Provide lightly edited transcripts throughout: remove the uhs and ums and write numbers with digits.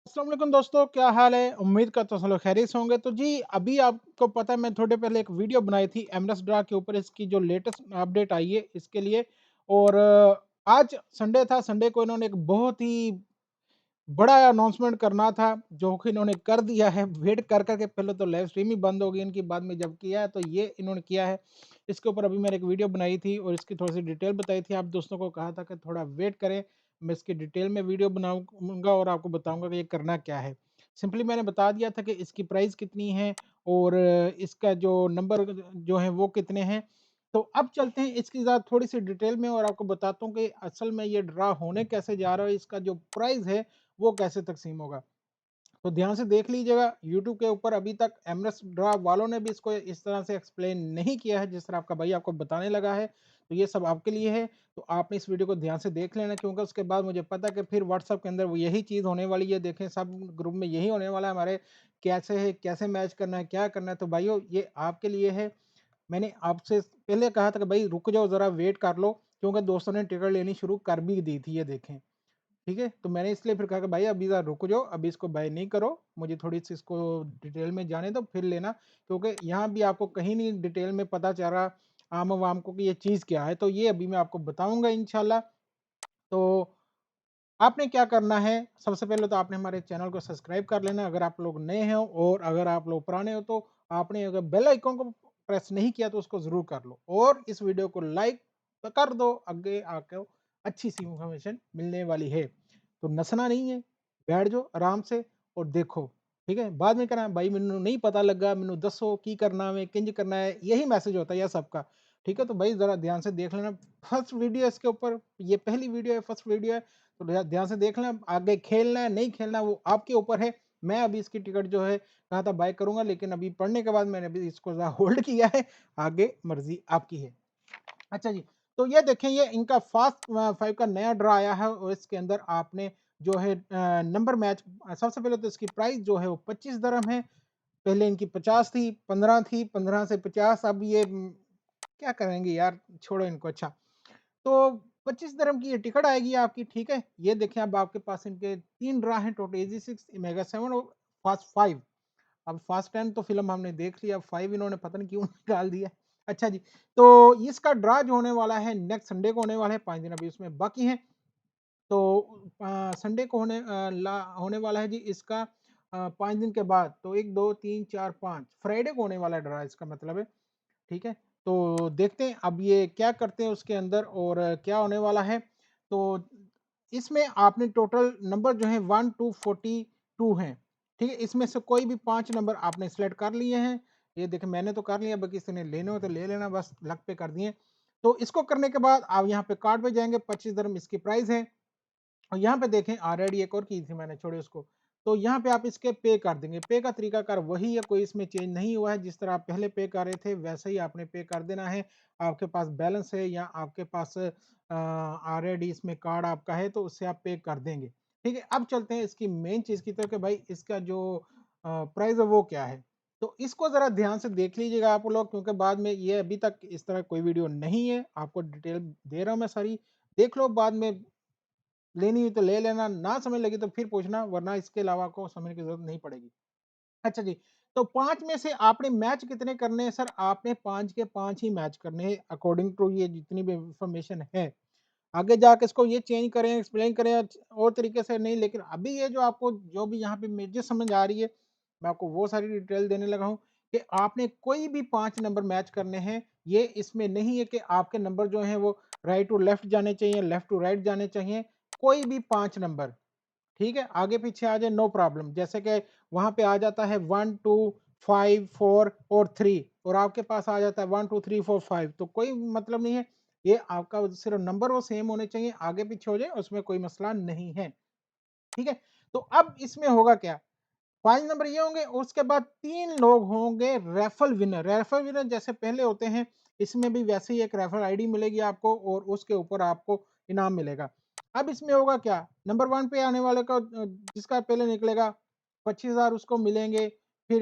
अस्सलाम वालेकुम दोस्तों, क्या हाल है? उम्मीद करता हूँ सब लोग खैरियत से होंगे। तो जी, अभी आपको पता है मैं थोड़े पहले एक वीडियो बनाई थी एमएस ड्रा के ऊपर, इसकी जो लेटेस्ट अपडेट आई है इसके लिए। और आज संडे था, संडे को इन्होंने एक बहुत ही बड़ा अनाउंसमेंट करना था, जो कि इन्होंने कर दिया है। वेट कर कर के पहले तो लाइव स्ट्रीम ही बंद हो गई इनकी, बाद में जब किया है तो ये इन्होंने किया है। इसके ऊपर अभी मैंने एक वीडियो बनाई थी और इसकी थोड़ी सी डिटेल बताई थी। आप दोस्तों को कहा था कि थोड़ा वेट करें, मैं इसकी डिटेल में वीडियो बनाऊंगा और आपको बताऊंगा कि ये करना क्या है। सिंपली मैंने बता दिया था कि इसकी प्राइस कितनी है और इसका जो नंबर जो है वो कितने हैं। तो अब चलते हैं इसकी ज़्यादा थोड़ी सी डिटेल में और आपको बताता हूँ कि असल में ये ड्रा होने कैसे जा रहा है, इसका जो प्राइस है वो कैसे तकसीम होगा। तो ध्यान से देख लीजिएगा, यूट्यूब के ऊपर अभी तक एमएस ड्रा वालों ने भी इसको इस तरह से एक्सप्लेन नहीं किया है जिस तरह आपका भाई आपको बताने लगा है। तो ये सब आपके लिए है, तो आपने इस वीडियो को ध्यान से देख लेना, क्योंकि उसके बाद मुझे पता है कि फिर व्हाट्सएप के अंदर वो यही चीज़ होने वाली है। देखें, सब ग्रुप में यही होने वाला है हमारे, कैसे है, कैसे मैच करना है, क्या करना है। तो भाइयों, ये आपके लिए है। मैंने आपसे पहले कहा था कि भाई रुक जाओ, ज़रा वेट कर लो, क्योंकि दोस्तों ने टिकट लेनी शुरू कर भी दी थी, ये देखें। ठीक है? तो मैंने इसलिए फिर कहा कि भाई अभी ज़रा रुक जाओ, अभी इसको बाय नहीं करो, मुझे थोड़ी-सी इसको डिटेल में जाने दो फिर लेना, क्योंकि यहाँ भी आपको कहीं नहीं डिटेल में पता चल रहा आम-वाम को कि ये चीज़ क्या है, तो ये अभी मैं आपको बताऊँगा इंशाल्लाह। तो आपने क्या करना है, सबसे पहले तो आपने हमारे चैनल को सब्सक्राइब कर लेना अगर आप लोग नए हैं, और अगर आप लोग पुराने हो तो आपने अगर बेल आइकन को प्रेस नहीं किया तो उसको ज़रूर कर लो, और इस वीडियो को लाइक तो कर दो, आगे आके अच्छी सी इन्फॉर्मेशन मिलने वाली है। तो नसना नहीं है, बैठ जाओ आराम से और देखो, ठीक है? बाद में कहना भाई मैनू नहीं पता लगा, मैनू दसो की करना वे, किंज करना है, यही मैसेज होता है यह सबका। ठीक है? तो भाई ज़रा ध्यान से देख लेना, फर्स्ट वीडियो है इसके ऊपर, ये पहली वीडियो है, फर्स्ट वीडियो है। तो ध्यान से देख लें, आगे खेलना है नहीं खेलना वो आपके ऊपर है। मैं अभी इसकी टिकट जो है कहा था बाय करूँगा, लेकिन अभी पढ़ने के बाद मैंने अभी इसको ज़रा होल्ड किया है, आगे मर्ज़ी आपकी है। अच्छा जी, तो ये देखें, ये इनका फास्ट 5 का नया ड्रा आया है और इसके अंदर आपने जो है नंबर मैच, सबसे पहले तो इसकी प्राइस जो है वो 25 दिरहम है। पहले इनकी 50 थी, 15 थी, 15 से 50, अब ये क्या करेंगे यार, छोड़ो इनको। अच्छा, तो 25 दिरहम की ये टिकट आएगी आपकी, ठीक है? ये देखें, अब आपके पास इनके 3 ड्रा हैं टोटल, ईज़ी 6, मेगा 7 और फास्ट 5। अब फास्ट 10 तो फ़िल्म हमने देख ली, अब 5 इन्होंने पता नहीं क्यों निकाल दिया। अच्छा जी, तो इसका ड्रा जो होने वाला है नेक्स्ट संडे को होने वाला है, 5 दिन अभी उसमें बाकी हैं। तो संडे को होने वाला है जी इसका, 5 दिन के बाद, तो 1, 2, 3, 4, 5 फ्राइडे को होने वाला है ड्रा, इसका मतलब है। ठीक है? तो देखते हैं अब ये क्या करते हैं उसके अंदर और क्या होने वाला है। तो इसमें आपने टोटल नंबर जो है 1 टू 42 हैं। ठीक है? इसमें से कोई भी 5 नंबर आपने सेलेक्ट कर लिए हैं। ये देखिए, मैंने तो कर लिया, बाकी किसी ने लेने हो तो ले लेना, बस लक पे कर दिए। तो इसको करने के बाद आप यहाँ पे कार्ड पे जाएँगे, 25 दिरहम इसकी प्राइस है। और यहाँ पे देखें, ऑलरेडी एक और की थी मैंने, छोड़े उसको। तो यहाँ पे आप इसके पे कर देंगे, पे का तरीकाकार वही है, कोई इसमें चेंज नहीं हुआ है। जिस तरह आप पहले पे कर रहे थे वैसे ही आपने पे कर देना है। आपके पास बैलेंस है या आपके पास ऑलरेडी इसमें कार्ड आपका है तो उससे आप पे कर देंगे। ठीक है? अब चलते हैं इसकी मेन चीज़ की तरफ कि भाई इसका जो प्राइस है वो क्या है? तो इसको ज़रा ध्यान से देख लीजिएगा आप लोग, क्योंकि बाद में ये अभी तक इस तरह कोई वीडियो नहीं है, आपको डिटेल दे रहा हूँ मैं सारी। देख लो, बाद में लेनी हुई तो ले लेना, ना समझ लगी तो फिर पूछना, वरना इसके अलावा आपको समझने की ज़रूरत नहीं पड़ेगी। अच्छा जी, तो 5 में से आपने मैच कितने करने हैं सर? आपने 5 के 5 ही मैच करने हैं अकॉर्डिंग टू ये जितनी भी इन्फॉर्मेशन है। आगे जाके इसको ये चेंज करें, एक्सप्लेन करें और तरीके से नहीं, लेकिन अभी ये जो आपको जो भी यहाँ पे मुझे समझ आ रही है, मैं आपको वो सारी डिटेल देने लगा हूँ कि आपने कोई भी 5 नंबर मैच करने हैं। ये इसमें नहीं है कि आपके नंबर जो हैं वो राइट टू लेफ्ट जाने चाहिए, लेफ्ट टू राइट जाने चाहिए। कोई भी 5 नंबर, ठीक है? आगे-पीछे आ जाए, नो प्रॉब्लम। जैसे कि वहाँ पे आ जाता है 1, 2, 5, 4 और 3, और आपके पास आ जाता है 1, 2, 3, 4, 5, तो कोई मतलब नहीं है। ये आपका सिर्फ़ नंबर वो सेम होने चाहिए, आगे-पीछे हो जाए उसमें कोई मसला नहीं है। ठीक है? तो अब इसमें होगा क्या? 5 नंबर ये होंगे, उसके बाद 3 लोग होंगे रेफरल विनर। रेफरल विनर जैसे पहले होते हैं, इसमें भी वैसे ही एक रेफरल आईडी मिलेगी आपको और उसके ऊपर आपको इनाम मिलेगा। अब इसमें होगा क्या? नंबर 1 पे आने वाले का जिसका पहले निकलेगा 25,000 उसको मिलेंगे, फिर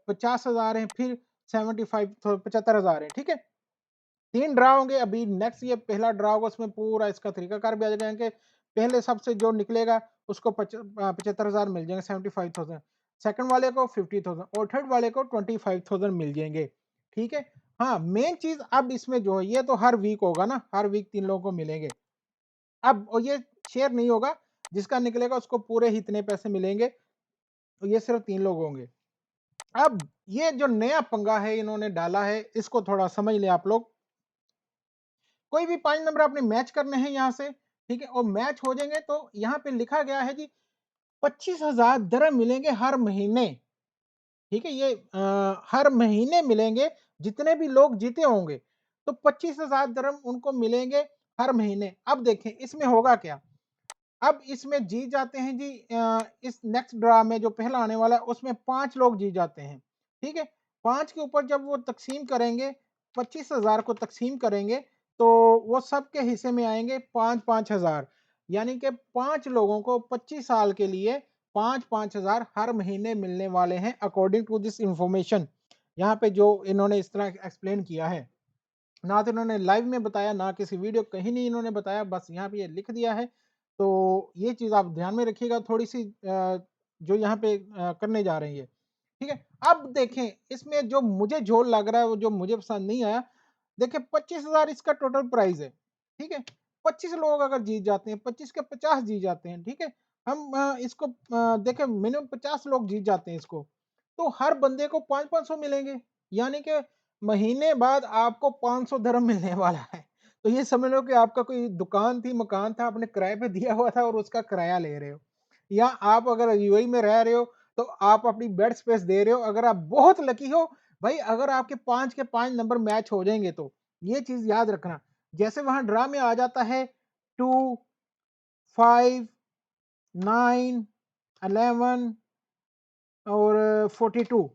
50,000 हैं, फिर 75 तो 75,000 हैं, ठीक है? 3 ड्रा होंगे, अभी नेक्स्ट ये पहला ड्रा होगा, उसमें पूरा इसका तरीकाकार भी आ जाएगा कि पहले सबसे जो निकलेगा उसको 75,000 मिल जाएंगे, 75,000। सेकंड वाले को 50,000 और थर्ड वाले को 25,000 मिल जाएंगे। ठीक है। हाँ, मेन चीज अब इसमें जो है, ये तो हर वीक होगा ना, हर वीक 3 लोगों को मिलेंगे। अब और ये शेयर नहीं होगा, जिसका निकलेगा उसको पूरे ही इतने पैसे मिलेंगे, तो ये सिर्फ 3 लोग होंगे। अब ये जो नया पंगा है इन्होंने डाला है, इसको थोड़ा समझ लें आप लोग। कोई भी 5 नंबर आपने मैच करने हैं यहाँ से, ठीक है, और मैच हो जाएंगे तो यहाँ पे लिखा गया है जी 25,000 दिरहम मिलेंगे हर महीने। ठीक है, ये हर महीने मिलेंगे, जितने भी लोग जीते होंगे तो 25,000 दिरहम उनको मिलेंगे हर महीने। अब देखें इसमें होगा क्या। अब इसमें जीत जाते हैं जी, इस नेक्स्ट ड्रा में जो पहला आने वाला है उसमें 5 लोग जीत जाते हैं। ठीक है, 5 के ऊपर जब वो तकसीम करेंगे, 25,000 को तकसीम करेंगे तो वो सबके हिस्से में आएंगे 5-5 हज़ार, यानी कि 5 लोगों को 25 साल के लिए 5-5 हज़ार हर महीने मिलने वाले हैं, अकॉर्डिंग टू दिस इंफॉर्मेशन। यहाँ पे जो इन्होंने इस तरह एक्सप्लेन किया है, ना तो इन्होंने लाइव में बताया, ना किसी वीडियो कहीं नहीं इन्होंने बताया, बस यहाँ पे ये लिख दिया है। तो ये चीज़ आप ध्यान में रखिएगा थोड़ी सी, जो यहाँ पे करने जा रही है। ठीक है, अब देखें इसमें जो मुझे झोल लग रहा है, वो जो मुझे पसंद नहीं आया। देखिए 25,000 इसका टोटल प्राइस है। ठीक है, 25 लोग अगर जीत जाते हैं, 25 के 50 जीत जाते हैं। ठीक है, हम इसको देखें मिनिमम 50 लोग जीत जाते हैं इसको, तो हर बंदे को 5-500 मिलेंगे, यानी कि महीने बाद आपको 500 दिरहम मिलने वाला है। तो ये समझ लो कि आपका कोई दुकान थी, मकान था, आपने किराए पे दिया हुआ था और उसका किराया ले रहे हो। या आप अगर यूएई में रह रहे हो तो आप अपनी बेड स्पेस दे रहे हो। अगर आप बहुत लकी हो भाई, अगर आपके 5 के 5 नंबर मैच हो जाएंगे तो ये चीज याद रखना। जैसे वहां ड्रा में आ जाता है 2, 5, 9, 11 और 42।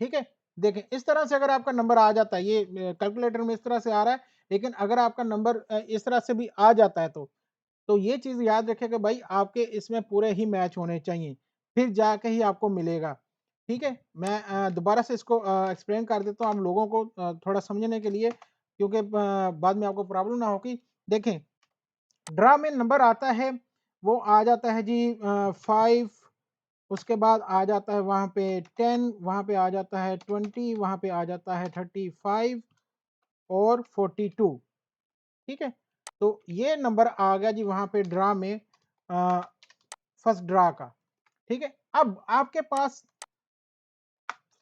ठीक है, देखें इस तरह से अगर आपका नंबर आ जाता है, ये कैलकुलेटर में इस तरह से आ रहा है, लेकिन अगर आपका नंबर इस तरह से भी आ जाता है तो ये चीज याद रखें कि भाई आपके इसमें पूरे ही मैच होने चाहिए, फिर जाके ही आपको मिलेगा। ठीक है, मैं दोबारा से इसको एक्सप्लेन कर देता हूँ आप लोगों को थोड़ा समझने के लिए, क्योंकि बाद में आपको प्रॉब्लम ना होगी। देखें ड्रा में नंबर आता है, वो आ जाता है जी 5, उसके बाद आ जाता है वहाँ पे 10, वहाँ पे आ जाता है 20, वहाँ पे आ जाता है 35 और 42। ठीक है, तो ये नंबर आ गया जी वहाँ पे ड्रा में, फर्स्ट ड्रा का। ठीक है, अब आपके पास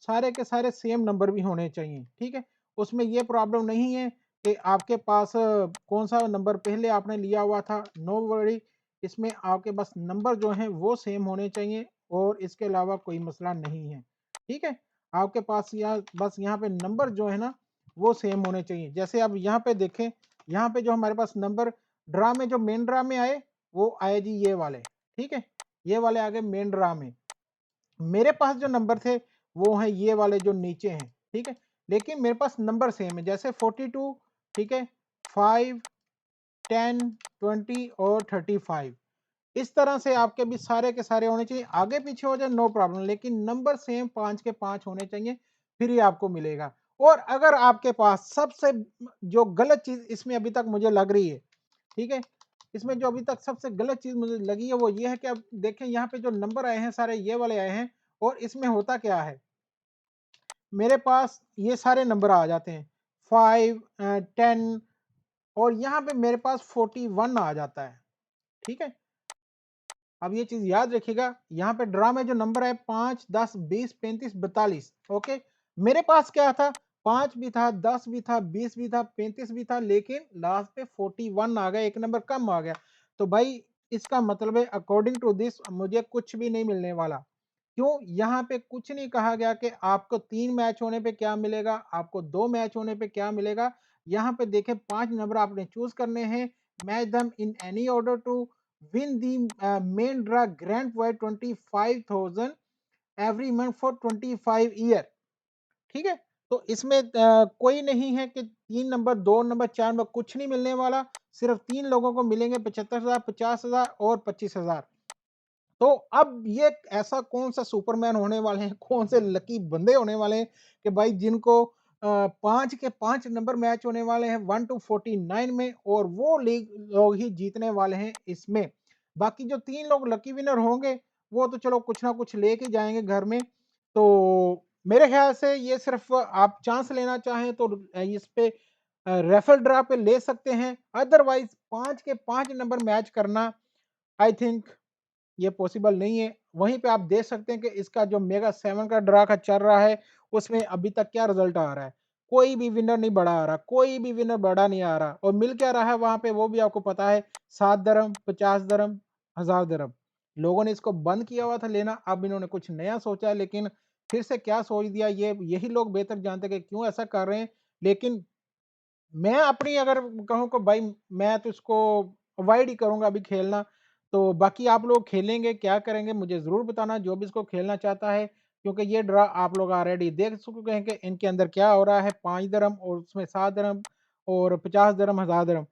सारे के सारे सेम नंबर भी होने चाहिए। ठीक है, उसमें ये प्रॉब्लम नहीं है कि आपके पास कौन सा नंबर पहले आपने लिया हुआ था, नो वरी। इसमें आपके बस नंबर जो हैं वो सेम होने चाहिए और इसके अलावा कोई मसला नहीं है। ठीक है, आपके पास बस यहाँ पे नंबर जो है ना वो सेम होने चाहिए। जैसे अब यहाँ पे देखें, यहाँ पे जो हमारे पास नंबर ड्रा में जो मेन ड्रा में आए वो आए जी ये वाले। ठीक है, ये वाले आ गए मेन ड्रा में। मेरे पास जो नंबर थे वो हैं ये वाले जो नीचे हैं। ठीक है, लेकिन मेरे पास नंबर सेम है, जैसे 42, ठीक है, 5, 10, 20 और 35। इस तरह से आपके भी सारे के सारे होने चाहिए, आगे पीछे हो जाए नो प्रॉब्लम, लेकिन नंबर सेम 5 के 5 होने चाहिए, फिर ही आपको मिलेगा। और अगर आपके पास सबसे जो गलत चीज इसमें अभी तक मुझे लग रही है, ठीक है, इसमें जो अभी तक सबसे गलत चीज मुझे लगी है वो ये है कि अब देखें यहाँ पे जो नंबर आए हैं सारे ये वाले आए हैं, और इसमें होता क्या है, मेरे पास ये सारे नंबर आ जाते हैं 5, 10, और यहाँ पे मेरे पास 41 आ जाता है। ठीक है, अब ये चीज याद रखिएगा, यहाँ पे ड्रा में जो नंबर है 5, 10, 20, 35, 42। ओके, मेरे पास क्या था, 5 भी था, 10 भी था, 20 भी था, 35 भी था, लेकिन लास्ट पे 41 आ गया, एक नंबर कम आ गया। तो भाई इसका मतलब है अकॉर्डिंग टू दिस मुझे कुछ भी नहीं मिलने वाला। क्यों, यहाँ पे कुछ नहीं कहा गया कि आपको 3 मैच होने पे क्या मिलेगा, आपको 2 मैच होने पे क्या मिलेगा। यहाँ पे देखें 5 नंबर आपने चूज करने हैं, match them in any order to win the main draw grand prize 25,000 every month for 25 year. ठीक है, तो इसमें कोई नहीं है कि 3 नंबर, 2 नंबर, 4 नंबर, कुछ नहीं मिलने वाला। सिर्फ 3 लोगों को मिलेंगे 75,000, 50,000 और 25,000। तो अब ये ऐसा कौन सा सुपरमैन होने वाले हैं, कौन से लकी बंदे होने वाले हैं कि भाई जिनको 5 के 5 नंबर मैच होने वाले हैं 1 टू 49 में और वो लीग लोग ही जीतने वाले हैं इसमें। बाकी जो 3 लोग लकी विनर होंगे, वो तो चलो कुछ ना कुछ लेके जाएँगे घर में। तो मेरे ख़्याल से ये सिर्फ़ आप चांस लेना चाहें तो इस पे रेफरल ड्रा पे ले सकते हैं। अदरवाइज़ 5 के 5 नंबर मैच करना आई थिंक ये पॉसिबल नहीं है। वहीं पे आप देख सकते हैं कि इसका जो मेगा 7 का ड्रा का चल रहा है, उसमें अभी तक क्या रिज़ल्ट आ रहा है। कोई भी विनर नहीं बड़ा आ रहा, कोई भी विनर बड़ा नहीं आ रहा और मिल क्या रहा है वहाँ पे वो भी आपको पता है 7 दरम, 50 दरम, 1000 दरम। लोगों ने इसको बंद किया हुआ था लेना, अब इन्होंने कुछ नया सोचा है लेकिन फिर से क्या सोच दिया ये यही लोग बेहतर जानते हैं कि क्यों ऐसा कर रहे हैं। लेकिन मैं अपनी अगर कहूँ कि भाई मैं तो इसको अवॉइड ही करूँगा अभी खेलना। तो बाकी आप लोग खेलेंगे, क्या करेंगे मुझे ज़रूर बताना जो भी इसको खेलना चाहता है। क्योंकि ये ड्रा आप लोग ऑलरेडी देख चुके हैं कि इनके अंदर क्या हो रहा है 5 दिरहम और उसमें 7 दिरहम और 50 दिरहम, 1000 दिरहम।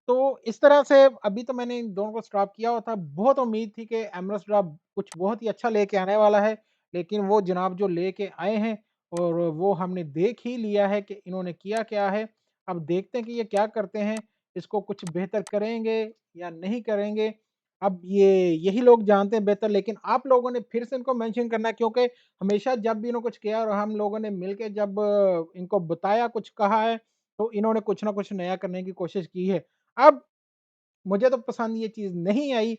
तो इस तरह से अभी तो मैंने इन दोनों को स्टॉप किया हुआ था। बहुत उम्मीद थी कि एमरेस्ट ड्रॉप कुछ बहुत ही अच्छा लेके आने वाला है, लेकिन वो जनाब जो लेके आए हैं और वो हमने देख ही लिया है कि इन्होंने किया क्या है। अब देखते हैं कि ये क्या करते हैं, इसको कुछ बेहतर करेंगे या नहीं करेंगे। अब ये यही लोग जानते हैं बेहतर लेकिन आप लोगों ने फिर से इनको मेंशन करना है क्योंकि हमेशा जब भी इन्होंने कुछ किया और हम लोगों ने मिलके जब इनको बताया, कुछ कहा है, तो इन्होंने कुछ ना कुछ नया करने की कोशिश की है। अब मुझे तो पसंद ये चीज़ नहीं आई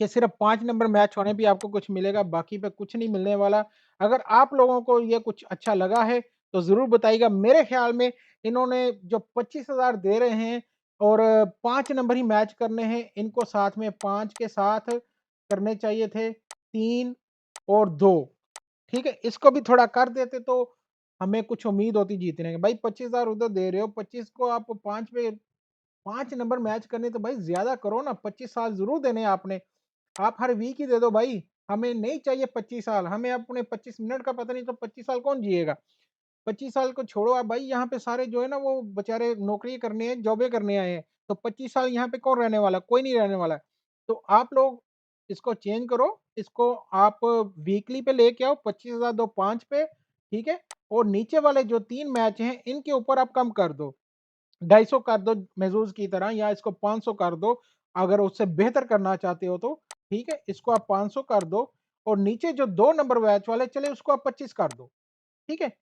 कि सिर्फ़ 5 नंबर मैच होने पे आपको कुछ मिलेगा, बाकी पे कुछ नहीं मिलने वाला। अगर आप लोगों को ये कुछ अच्छा लगा है, तो ज़रूर बताइएगा। मेरे ख़्याल में इन्होंने जो 25,000 दे रहे हैं और 5 नंबर ही मैच करने हैं, इनको साथ में 5 के साथ करने चाहिए थे 3 और 2, ठीक है? इसको भी थोड़ा कर देते तो हमें कुछ उम्मीद होती जीतने की। भाई 25,000 उधर दे रहे हो, 25 को आप 5 पे 5 नंबर मैच करने तो भाई ज़्यादा करो ना, 25 साल ज़रूर देने हैं आपने। आप हर वीक ही दे दो भाई, हमें नहीं चाहिए 25 साल, हमें अपने 25 मिनट का पता नहीं तो 25 साल कौन जिएगा? 25 साल को छोड़ो आप भाई यहाँ पे सारे जो है ना वो बेचारे नौकरी करने हैं, जॉबें करने आए हैं, तो 25 साल यहाँ पे कौन रहने वाला? कोई नहीं रहने वाला है। तो आप लोग इसको चेंज करो, इसको आप वीकली पे लेके आओ, 25,000 दो 5 पे, ठीक है? और नीचे वाले जो 3 मैच हैं, इनके ऊपर आप कम कर दो। 250 कर दो महज़ूज़ की तरह या इसको 500 कर दो, अगर उससे बेहतर करना चाहते हो तो, ठीक है? इसको आप 500 कर दो और नीचे जो 2 नंबर बैच वाले चले उसको आप 25 कर दो, ठीक है?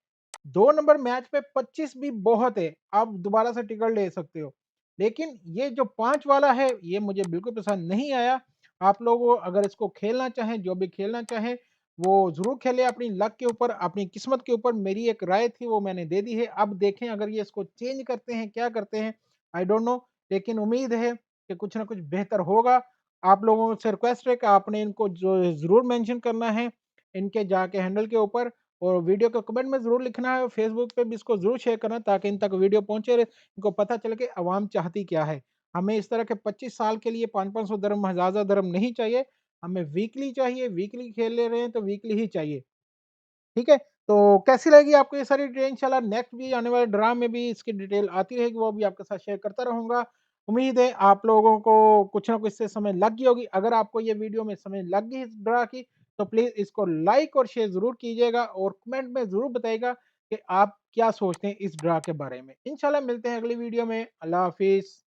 2 नंबर मैच पे 25 भी बहुत है, आप दोबारा से टिकट ले सकते हो। लेकिन ये जो 5 वाला है, ये मुझे बिल्कुल पसंद नहीं आया। आप लोग अगर इसको खेलना चाहें, जो भी खेलना चाहें, वो ज़रूर खेलें अपनी लक के ऊपर, अपनी किस्मत के ऊपर। मेरी एक राय थी, वो मैंने दे दी है। अब देखें अगर ये इसको चेंज करते हैं, क्या करते हैं, आई डोंट नो। लेकिन उम्मीद है कि कुछ ना कुछ बेहतर होगा। आप लोगों से रिक्वेस्ट है कि आपने इनको जो ज़रूर मेंशन करना है, इनके जाके हैंडल के ऊपर और वीडियो को कमेंट में ज़रूर लिखना है और फेसबुक पे भी इसको ज़रूर शेयर करना ताकि इन तक वीडियो पहुँचे रहे, इनको पता चले कि अवाम चाहती क्या है। हमें इस तरह के 25 साल के लिए 500-500 दिरहम, हज़ार-हज़ार दिरहम नहीं चाहिए, हमें वीकली चाहिए, वीकली खेल ले रहे हैं तो वीकली ही चाहिए। ठीक है? तो कैसी लगी आपको ये सारी डिटेल? इंशाल्लाह नेक्स्ट भी आने वाले ड्रा में भी इसकी डिटेल आती रहेगी, वो भी आपके साथ शेयर करता रहूँगा। उम्मीद है आप लोगों को कुछ ना कुछ से समझ लग गई होगी। अगर आपको ये वीडियो में समझ लग गई इस ड्रा की, तो प्लीज़ इसको लाइक और शेयर ज़रूर कीजिएगा और कमेंट में ज़रूर बताइएगा कि आप क्या सोचते हैं इस ड्रा के बारे में। इंशाल्लाह मिलते हैं अगली वीडियो में। अल्लाह हाफ़िज़।